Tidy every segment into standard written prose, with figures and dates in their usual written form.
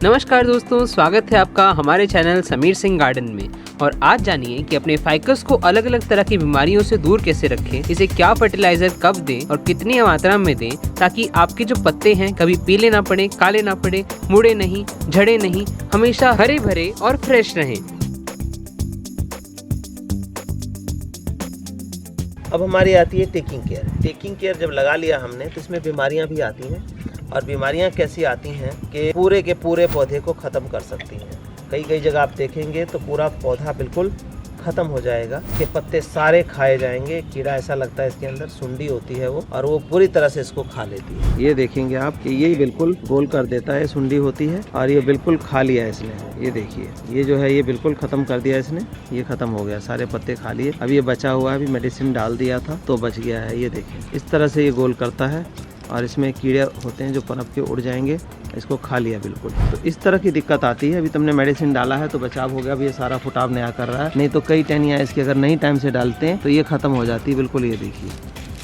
नमस्कार दोस्तों, स्वागत है आपका हमारे चैनल समीर सिंह गार्डन में। और आज जानिए कि अपने फाइकस को अलग अलग तरह की बीमारियों से दूर कैसे रखें, इसे क्या फर्टिलाइजर कब दें और कितनी मात्रा में दें, ताकि आपके जो पत्ते हैं कभी पीले ना पड़े, काले ना पड़े, मुड़े नहीं, झड़े नहीं, हमेशा हरे भरे और फ्रेश रहें। अब हमारी आती है टेकिंग केयर। टेकिंग केयर जब लगा लिया हमने तो इसमें बीमारियां भी आती हैं। और बीमारियां कैसी आती हैं कि पूरे के पूरे पौधे को ख़त्म कर सकती हैं। कई जगह आप देखेंगे तो पूरा पौधा बिल्कुल ख़त्म हो जाएगा कि पत्ते सारे खाए जाएंगे। कीड़ा ऐसा लगता है इसके अंदर सुंडी होती है वो, और वो पूरी तरह से इसको खा लेती है। ये देखेंगे आप कि ये बिल्कुल गोल कर देता है, सुंडी होती है, और ये बिल्कुल खा लिया है इसने। ये देखिए, ये जो है ये बिल्कुल ख़त्म कर दिया इसने। ये ख़त्म हो गया, सारे पत्ते खा लिए। अब ये बचा हुआ है, अभी मेडिसिन डाल दिया था तो बच गया है। ये देखिए, इस तरह से ये गोल करता है और इसमें कीड़े होते हैं जो पनप के उड़ जाएंगे। इसको खा लिया बिल्कुल। तो इस तरह की दिक्कत आती है। अभी तुमने मेडिसिन डाला है तो बचाव हो गया। अभी ये सारा फुटाव नया कर रहा है, नहीं तो कई टहनियाँ इसकी अगर नहीं टाइम से डालते हैं तो ये ख़त्म हो जाती है बिल्कुल। ये देखिए,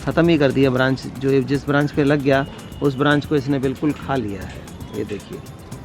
ख़त्म ही कर दिया। ब्रांच जो जिस ब्रांच पे लग गया उस ब्रांच को इसने बिल्कुल खा लिया है। ये देखिए,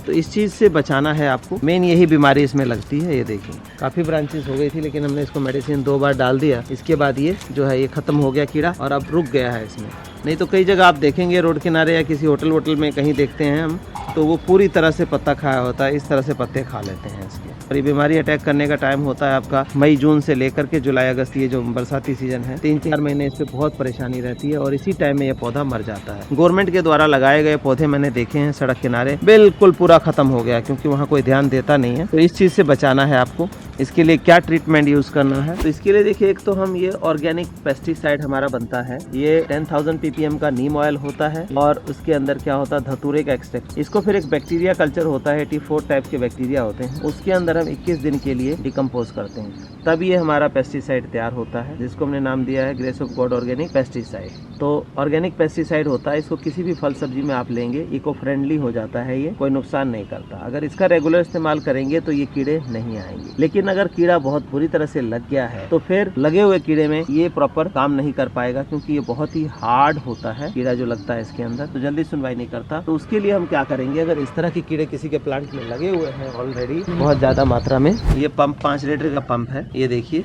तो इस चीज़ से बचाना है आपको। मेन यही बीमारी इसमें लगती है। ये देखिए, काफ़ी ब्रांचेस हो गई थी, लेकिन हमने इसको मेडिसिन 2 बार डाल दिया। इसके बाद ये जो है ये ख़त्म हो गया कीड़ा, और अब रुक गया है इसमें। नहीं तो कई जगह आप देखेंगे रोड किनारे या किसी होटल वोटल में कहीं देखते हैं हम, तो वो पूरी तरह से पत्ता खाया होता है। इस तरह से पत्ते खा लेते हैं इसके। और ये बीमारी अटैक करने का टाइम होता है आपका मई जून से लेकर के जुलाई अगस्त। ये जो बरसाती सीजन है, 3-4 महीने इस पे बहुत परेशानी रहती है, और इसी टाइम में ये पौधा मर जाता है। गवर्नमेंट के द्वारा लगाए गए पौधे मैंने देखे हैं सड़क किनारे, बिल्कुल पूरा खत्म हो गया, क्योंकि वहाँ कोई ध्यान देता नहीं है। तो इस चीज़ से बचाना है आपको। इसके लिए क्या ट्रीटमेंट यूज करना है, तो इसके लिए देखिए, एक तो हम ये ऑर्गेनिक पेस्टिसाइड हमारा बनता है। ये 10,000 ppm का नीम ऑयल होता है, और उसके अंदर क्या होता है, धतूरे का एक्सट्रैक्ट। इसको फिर एक बैक्टीरिया कल्चर होता है, 84 टाइप के बैक्टीरिया होते हैं, उसके अंदर हम 21 दिन के लिए डिकम्पोज करते हैं। तब ये हमारा पेस्टिसाइड तैयार होता है, जिसको हमने नाम दिया है grace of God organic pesticide. तो ऑर्गेनिक पेस्टिसाइड होता है, इसको किसी भी फल सब्जी में आप लेंगे, इको फ्रेंडली हो जाता है, ये कोई नुकसान नहीं करता। अगर इसका रेगुलर इस्तेमाल करेंगे तो ये कीड़े नहीं आएंगे। लेकिन अगर कीड़ा बहुत बुरी तरह से लग गया है तो फिर लगे हुए कीड़े में ये प्रॉपर काम नहीं कर पाएगा, क्योंकि ये बहुत ही हार्ड होता है कीड़ा जो लगता है इसके अंदर, तो जल्दी सुनवाई नहीं करता। तो उसके लिए हम क्या करेंगे, अगर इस तरह के कीड़े किसी के प्लांट में लगे हुए हैं ऑलरेडी बहुत ज्यादा मात्रा में, ये पंप 5 लीटर का पंप है। ये देखिए,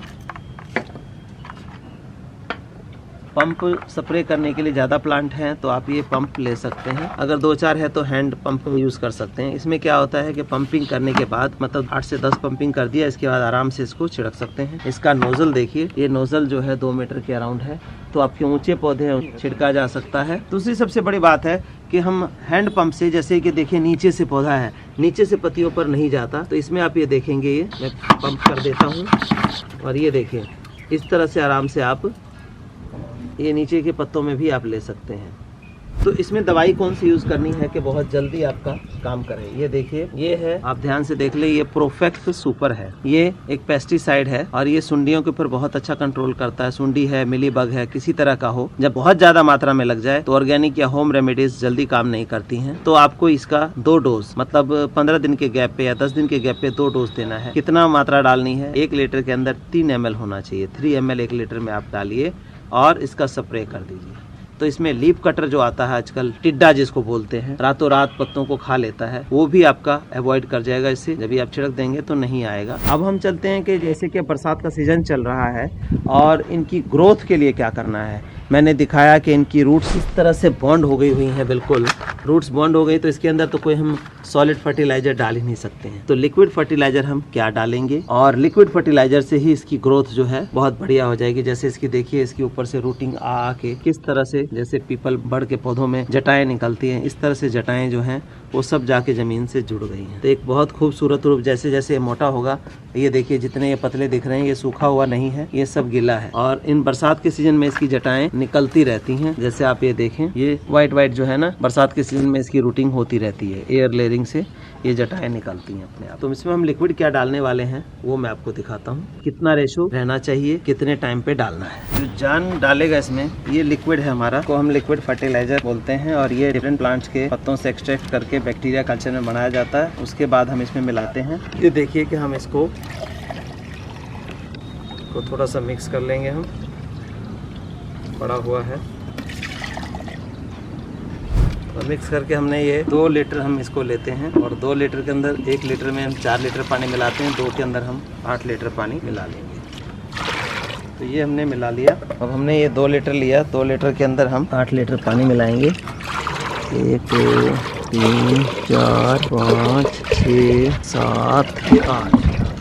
पंप स्प्रे करने के लिए ज़्यादा प्लांट हैं तो आप ये पंप ले सकते हैं। अगर 2-4 है तो हैंड पंप यूज़ कर सकते हैं। इसमें क्या होता है कि पंपिंग करने के बाद, मतलब 8 से 10 पंपिंग कर दिया, इसके बाद आराम से इसको छिड़क सकते हैं। इसका नोजल देखिए, ये नोजल जो है 2 मीटर के अराउंड है, तो आपके ऊंचे पौधे छिड़का जा सकता है। दूसरी सबसे बड़ी बात है कि हम हैंड पंप से, जैसे कि देखिए नीचे से पौधा है, नीचे से पत्तियों पर नहीं जाता, तो इसमें आप ये देखेंगे, ये मैं पंप कर देता हूँ, और ये देखिए इस तरह से आराम से आप ये नीचे के पत्तों में भी आप ले सकते हैं। तो इसमें दवाई कौन सी यूज़ करनी है कि बहुत जल्दी आपका काम करे, ये देखिए, ये है, आप ध्यान से देख ले, ये प्रोफेक्ट सुपर है। ये एक पेस्टिसाइड है, और ये सुंडियों के ऊपर बहुत अच्छा कंट्रोल करता है। सुंडी है, मिलीबग है, किसी तरह का हो, जब बहुत ज्यादा मात्रा में लग जाए तो ऑर्गेनिक या होम रेमेडीज जल्दी काम नहीं करती हैं। तो आपको इसका 2 डोज, मतलब 15 दिन के गैप पे या 10 दिन के गैप पे 2 डोज देना है। कितना मात्रा डालनी है, 1 लीटर के अंदर 3 ml होना चाहिए। 3 ml 1 लीटर में आप डालिए और इसका स्प्रे कर दीजिए। तो इसमें लीफ कटर जो आता है आजकल, टिड्डा जिसको बोलते हैं, रातों रात पत्तों को खा लेता है, वो भी आपका अवॉइड कर जाएगा इससे। जब भी आप छिड़क देंगे तो नहीं आएगा। अब हम चलते हैं कि जैसे कि बरसात का सीजन चल रहा है, और इनकी ग्रोथ के लिए क्या करना है। मैंने दिखाया कि इनकी रूट्स इस तरह से बॉन्ड हो गई हुई हैं, बिल्कुल रूट्स बॉन्ड हो गई, तो इसके अंदर तो कोई हम सॉलिड फर्टिलाइजर डाल ही नहीं सकते हैं। तो लिक्विड फर्टिलाइजर हम क्या डालेंगे, और लिक्विड फर्टिलाइजर से ही इसकी ग्रोथ जो है बहुत बढ़िया हो जाएगी। जैसे इसकी देखिए, इसके ऊपर से रूटिंग आ के किस तरह से, जैसे पीपल बड़ के पौधों में जटाएं निकलती हैं, इस तरह से जटाएं जो हैं वो सब जाके जमीन से जुड़ गई हैं। तो एक बहुत खूबसूरत रूप, जैसे जैसे ये मोटा होगा, ये देखिए जितने ये पतले दिख रहे हैं, ये सूखा हुआ नहीं है, ये सब गीला है। और इन बरसात के सीजन में इसकी जटाएं निकलती रहती हैं। जैसे आप ये देखें, ये व्हाइट जो है ना, बरसात के सीजन में इसकी रूटिंग होती रहती है, एयर लेयरिंग से ये जटाएं निकलती हैं अपने आप। तो इसमें हम लिक्विड क्या डालने वाले हैं वो मैं आपको दिखाता हूँ। कितना रेशो रहना चाहिए, कितने टाइम पे डालना है। जो जान डालेगा इसमें, ये लिक्विड है हमारा, को हम लिक्विड फर्टिलाइजर बोलते हैं, और ये डिफरेंट प्लांट्स के पत्तों से एक्सट्रैक्ट करके बैक्टीरिया कल्चर में बनाया जाता है। उसके बाद हम इसमें मिलाते हैं। ये देखिए कि हम इसको थोड़ा सा मिक्स कर लेंगे, हम पड़ा हुआ है, और और मिक्स करके हमने ये 2 लीटर हम इसको लेते हैं और 2 लीटर के अंदर 1 लीटर में हम 4 लीटर पानी मिलाते हैं, 2 के अंदर हम 8 लीटर पानी मिला लेंगे। तो ये हमने मिला लिया। अब हमने ये 2 लीटर लिया, 2 लीटर के अंदर हम 8 लीटर पानी मिलाएंगे। 1 2 3 4 5 6 7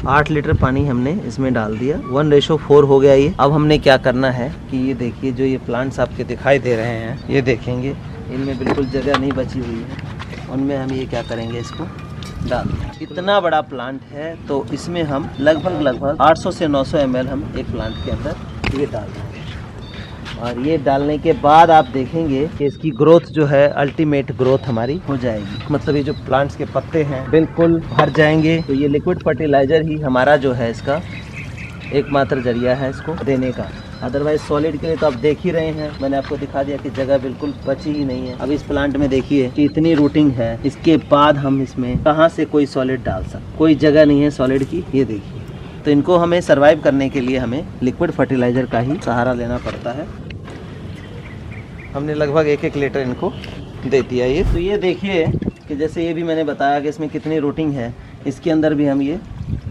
8 लीटर पानी हमने इसमें डाल दिया। 1:4 हो गया ये। अब हमने क्या करना है कि ये देखिए जो ये प्लांट्स आपके दिखाई दे रहे हैं, ये देखेंगे इनमें बिल्कुल जगह नहीं बची हुई है, उनमें हम ये क्या करेंगे, इसको डाल दें। इतना बड़ा प्लांट है तो इसमें हम लगभग 800 से 900 ml हम एक प्लांट के अंदर ये डाल देंगे। और ये डालने के बाद आप देखेंगे कि इसकी ग्रोथ जो है अल्टीमेट ग्रोथ हमारी हो जाएगी। मतलब ये जो प्लांट्स के पत्ते हैं बिल्कुल भर जाएंगे। तो ये लिक्विड फर्टिलाइजर ही हमारा जो है इसका एकमात्र जरिया है इसको देने का। अदरवाइज सॉलिड के लिए तो आप देख ही रहे हैं, मैंने आपको दिखा दिया कि जगह बिल्कुल बची ही नहीं है। अब इस प्लांट में देखिए कि इतनी रूटिंग है, इसके बाद हम इसमें कहाँ से कोई सॉलिड डाल सकते, कोई जगह नहीं है सॉलिड की। ये देखिए, तो इनको हमें सर्वाइव करने के लिए हमें लिक्विड फर्टिलाइजर का ही सहारा लेना पड़ता है। हमने लगभग 1-1 लीटर इनको दे दिया ये। तो ये देखिए कि जैसे ये भी मैंने बताया कि इसमें कितनी रूटिंग है, इसके अंदर भी हम ये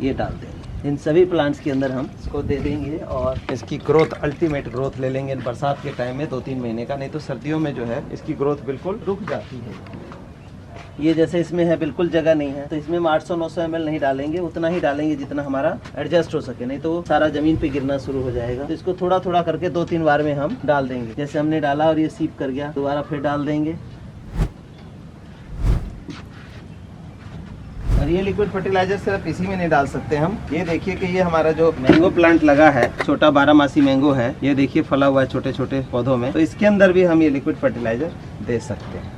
डाल देंगे। इन सभी प्लांट्स के अंदर हम इसको दे देंगे और इसकी ग्रोथ अल्टीमेट ग्रोथ ले लेंगे बरसात के टाइम में 2-3 महीने का। नहीं तो सर्दियों में जो है इसकी ग्रोथ बिल्कुल रुक जाती है। ये जैसे इसमें है बिल्कुल जगह नहीं है, तो इसमें हम 800-900 ml नहीं डालेंगे, उतना ही डालेंगे जितना हमारा एडजस्ट हो सके, नहीं तो सारा जमीन पे गिरना शुरू हो जाएगा। तो इसको थोड़ा थोड़ा करके 2-3 बार में हम डाल देंगे। जैसे हमने डाला और ये सीप कर गया, दोबारा फिर डाल देंगे। और ये लिक्विड फर्टिलाइजर सिर्फ इसी में नहीं डाल सकते हम। ये देखिए कि ये हमारा जो मैंगो प्लांट लगा है, छोटा 12 मैंगो है, ये देखिए फला हुआ है छोटे छोटे पौधों में, तो इसके अंदर भी हम ये लिक्विड फर्टिलाइजर दे सकते हैं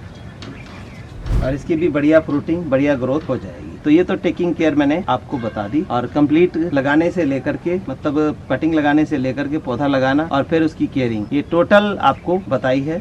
और इसकी भी बढ़िया फ्रूटिंग, बढ़िया ग्रोथ हो जाएगी। तो ये तो टेकिंग केयर मैंने आपको बता दी। और कंप्लीट लगाने से लेकर के, मतलब कटिंग लगाने से लेकर के पौधा लगाना और फिर उसकी केयरिंग, ये टोटल आपको बताई है।